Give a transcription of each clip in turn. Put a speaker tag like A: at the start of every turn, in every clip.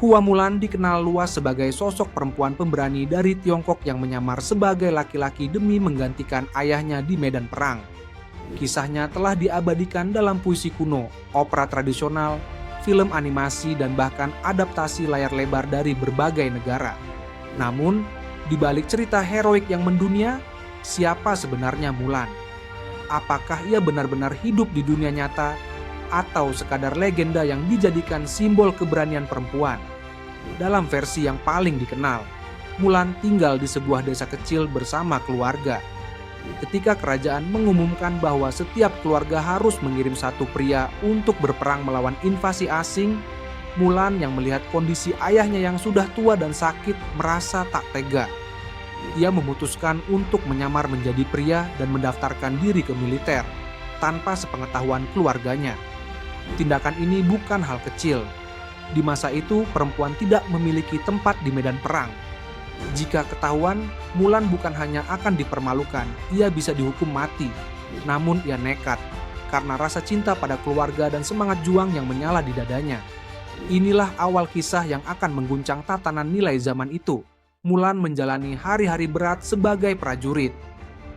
A: Hua Mulan dikenal luas sebagai sosok perempuan pemberani dari Tiongkok yang menyamar sebagai laki-laki demi menggantikan ayahnya di medan perang. Kisahnya telah diabadikan dalam puisi kuno, opera tradisional, film animasi, dan bahkan adaptasi layar lebar dari berbagai negara. Namun, di balik cerita heroik yang mendunia, siapa sebenarnya Mulan? Apakah ia benar-benar hidup di dunia nyata atau sekadar legenda yang dijadikan simbol keberanian perempuan? Dalam versi yang paling dikenal, Mulan tinggal di sebuah desa kecil bersama keluarga. Ketika kerajaan mengumumkan bahwa setiap keluarga harus mengirim satu pria untuk berperang melawan invasi asing, Mulan yang melihat kondisi ayahnya yang sudah tua dan sakit merasa tak tega. Ia memutuskan untuk menyamar menjadi pria dan mendaftarkan diri ke militer tanpa sepengetahuan keluarganya. Tindakan ini bukan hal kecil. Di masa itu, perempuan tidak memiliki tempat di medan perang. Jika ketahuan, Mulan bukan hanya akan dipermalukan, ia bisa dihukum mati. Namun ia nekat, karena rasa cinta pada keluarga dan semangat juang yang menyala di dadanya. Inilah awal kisah yang akan mengguncang tatanan nilai zaman itu. Mulan menjalani hari-hari berat sebagai prajurit.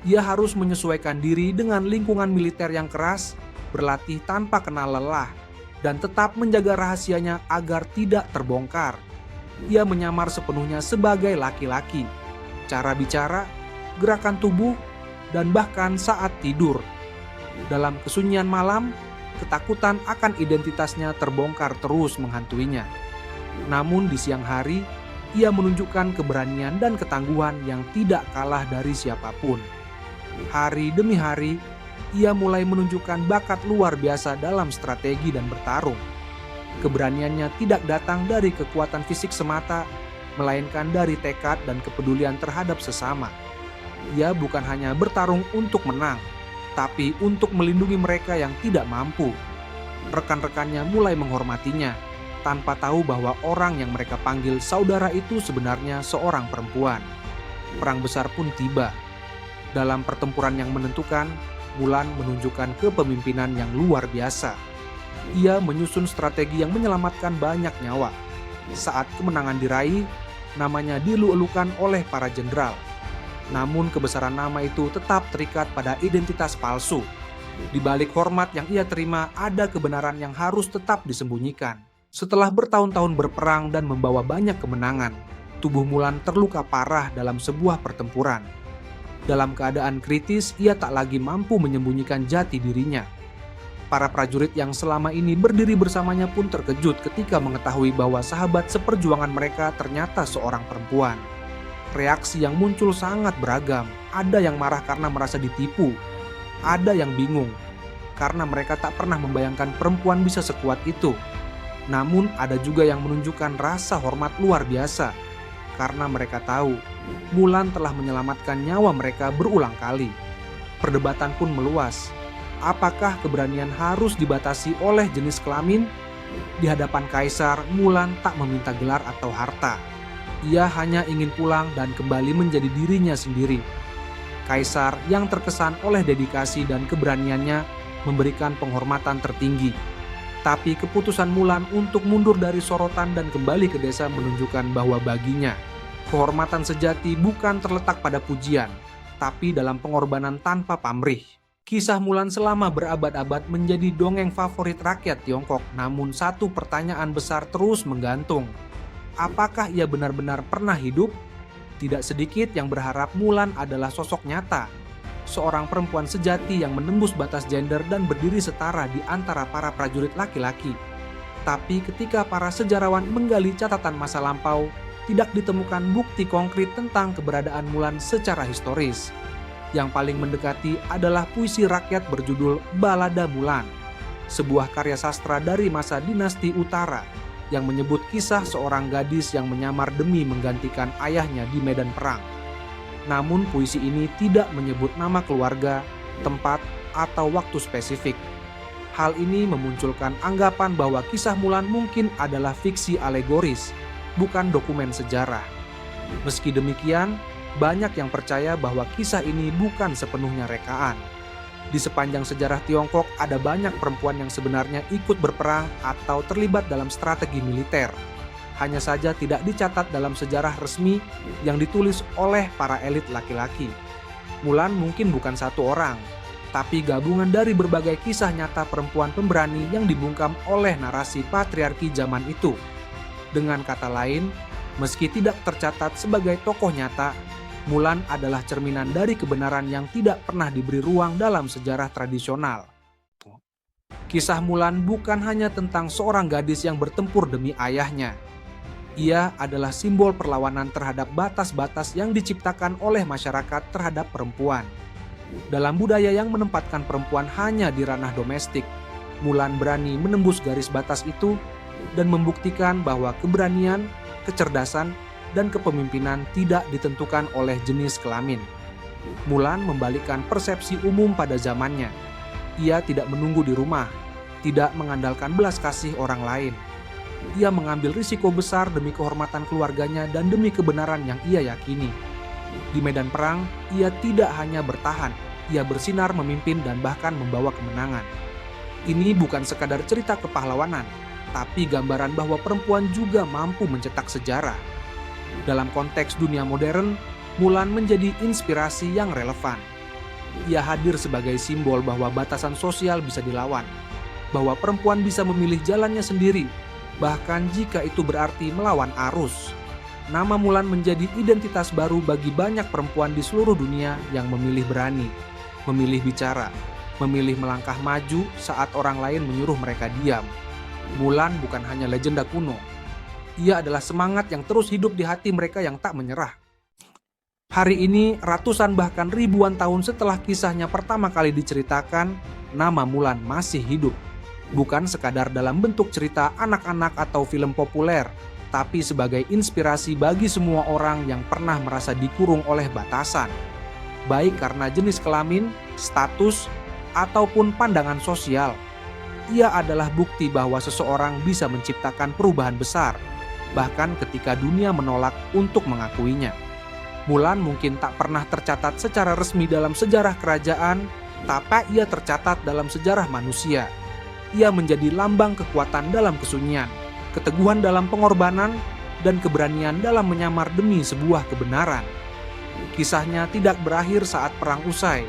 A: Ia harus menyesuaikan diri dengan lingkungan militer yang keras, berlatih tanpa kenal lelah, dan tetap menjaga rahasianya agar tidak terbongkar. Ia menyamar sepenuhnya sebagai laki-laki. Cara bicara, gerakan tubuh, dan bahkan saat tidur. Dalam kesunyian malam, ketakutan akan identitasnya terbongkar terus menghantuinya. Namun di siang hari, ia menunjukkan keberanian dan ketangguhan yang tidak kalah dari siapapun. Hari demi hari, ia mulai menunjukkan bakat luar biasa dalam strategi dan bertarung. Keberaniannya tidak datang dari kekuatan fisik semata, melainkan dari tekad dan kepedulian terhadap sesama. Ia bukan hanya bertarung untuk menang, tapi untuk melindungi mereka yang tidak mampu. Rekan-rekannya mulai menghormatinya, tanpa tahu bahwa orang yang mereka panggil saudara itu sebenarnya seorang perempuan. Perang besar pun tiba. Dalam pertempuran yang menentukan, Mulan menunjukkan kepemimpinan yang luar biasa. Ia menyusun strategi yang menyelamatkan banyak nyawa. Saat kemenangan diraih, namanya dielu-elukan oleh para jenderal. Namun kebesaran nama itu tetap terikat pada identitas palsu. Di balik hormat yang ia terima, ada kebenaran yang harus tetap disembunyikan. Setelah bertahun-tahun berperang dan membawa banyak kemenangan, tubuh Mulan terluka parah dalam sebuah pertempuran. Dalam keadaan kritis, ia tak lagi mampu menyembunyikan jati dirinya. Para prajurit yang selama ini berdiri bersamanya pun terkejut ketika mengetahui bahwa sahabat seperjuangan mereka ternyata seorang perempuan. Reaksi yang muncul sangat beragam. Ada yang marah karena merasa ditipu. Ada yang bingung karena mereka tak pernah membayangkan perempuan bisa sekuat itu. Namun ada juga yang menunjukkan rasa hormat luar biasa karena mereka tahu Mulan telah menyelamatkan nyawa mereka berulang kali. Perdebatan pun meluas. Apakah keberanian harus dibatasi oleh jenis kelamin? Di hadapan kaisar, Mulan tak meminta gelar atau harta. Ia hanya ingin pulang dan kembali menjadi dirinya sendiri. Kaisar yang terkesan oleh dedikasi dan keberaniannya memberikan penghormatan tertinggi. Tapi keputusan Mulan untuk mundur dari sorotan dan kembali ke desa menunjukkan bahwa baginya, kehormatan sejati bukan terletak pada pujian, tapi dalam pengorbanan tanpa pamrih. Kisah Mulan selama berabad-abad menjadi dongeng favorit rakyat Tiongkok, namun satu pertanyaan besar terus menggantung. Apakah ia benar-benar pernah hidup? Tidak sedikit yang berharap Mulan adalah sosok nyata, seorang perempuan sejati yang menembus batas gender dan berdiri setara di antara para prajurit laki-laki. Tapi ketika para sejarawan menggali catatan masa lampau, tidak ditemukan bukti konkret tentang keberadaan Mulan secara historis. Yang paling mendekati adalah puisi rakyat berjudul Balada Mulan, sebuah karya sastra dari masa dinasti Utara yang menyebut kisah seorang gadis yang menyamar demi menggantikan ayahnya di medan perang. Namun puisi ini tidak menyebut nama keluarga, tempat, atau waktu spesifik. Hal ini memunculkan anggapan bahwa kisah Mulan mungkin adalah fiksi alegoris, bukan dokumen sejarah. Meski demikian, banyak yang percaya bahwa kisah ini bukan sepenuhnya rekaan. Di sepanjang sejarah Tiongkok ada banyak perempuan yang sebenarnya ikut berperang atau terlibat dalam strategi militer. hanya saja tidak dicatat dalam sejarah resmi yang ditulis oleh para elit laki-laki. Mulan mungkin bukan satu orang, tapi gabungan dari berbagai kisah nyata perempuan pemberani yang dibungkam oleh narasi patriarki zaman itu. Dengan kata lain, meski tidak tercatat sebagai tokoh nyata, Mulan adalah cerminan dari kebenaran yang tidak pernah diberi ruang dalam sejarah tradisional. Kisah Mulan bukan hanya tentang seorang gadis yang bertempur demi ayahnya. Ia adalah simbol perlawanan terhadap batas-batas yang diciptakan oleh masyarakat terhadap perempuan. Dalam budaya yang menempatkan perempuan hanya di ranah domestik, Mulan berani menembus garis batas itu dan membuktikan bahwa keberanian, kecerdasan, dan kepemimpinan tidak ditentukan oleh jenis kelamin. Mulan membalikkan persepsi umum pada zamannya. Ia tidak menunggu di rumah, tidak mengandalkan belas kasih orang lain. Ia mengambil risiko besar demi kehormatan keluarganya dan demi kebenaran yang ia yakini. Di medan perang, ia tidak hanya bertahan, ia bersinar memimpin dan bahkan membawa kemenangan. Ini bukan sekadar cerita kepahlawanan, tapi gambaran bahwa perempuan juga mampu mencetak sejarah. Dalam konteks dunia modern, Mulan menjadi inspirasi yang relevan. Ia hadir sebagai simbol bahwa batasan sosial bisa dilawan, bahwa perempuan bisa memilih jalannya sendiri, bahkan jika itu berarti melawan arus. Nama Mulan menjadi identitas baru bagi banyak perempuan di seluruh dunia yang memilih berani, memilih bicara, memilih melangkah maju saat orang lain menyuruh mereka diam. Mulan bukan hanya legenda kuno. Ia adalah semangat yang terus hidup di hati mereka yang tak menyerah. Hari ini, ratusan bahkan ribuan tahun setelah kisahnya pertama kali diceritakan, nama Mulan masih hidup. Bukan sekadar dalam bentuk cerita anak-anak atau film populer, tapi sebagai inspirasi bagi semua orang yang pernah merasa dikurung oleh batasan. Baik karena jenis kelamin, status, ataupun pandangan sosial. Ia adalah bukti bahwa seseorang bisa menciptakan perubahan besar, bahkan ketika dunia menolak untuk mengakuinya. Mulan mungkin tak pernah tercatat secara resmi dalam sejarah kerajaan, tapi ia tercatat dalam sejarah manusia. Ia menjadi lambang kekuatan dalam kesunyian, keteguhan dalam pengorbanan, dan keberanian dalam menyamar demi sebuah kebenaran. Kisahnya tidak berakhir saat perang usai,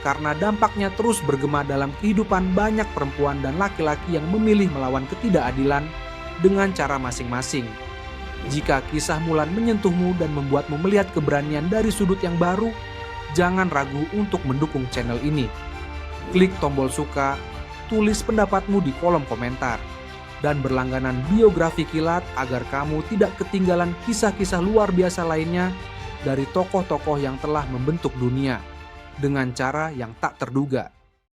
A: karena dampaknya terus bergema dalam kehidupan banyak perempuan dan laki-laki yang memilih melawan ketidakadilan dengan cara masing-masing. Jika kisah Mulan menyentuhmu dan membuatmu melihat keberanian dari sudut yang baru, jangan ragu untuk mendukung channel ini. Klik tombol suka, tulis pendapatmu di kolom komentar, dan berlangganan biografi kilat agar kamu tidak ketinggalan kisah-kisah luar biasa lainnya dari tokoh-tokoh yang telah membentuk dunia dengan cara yang tak terduga.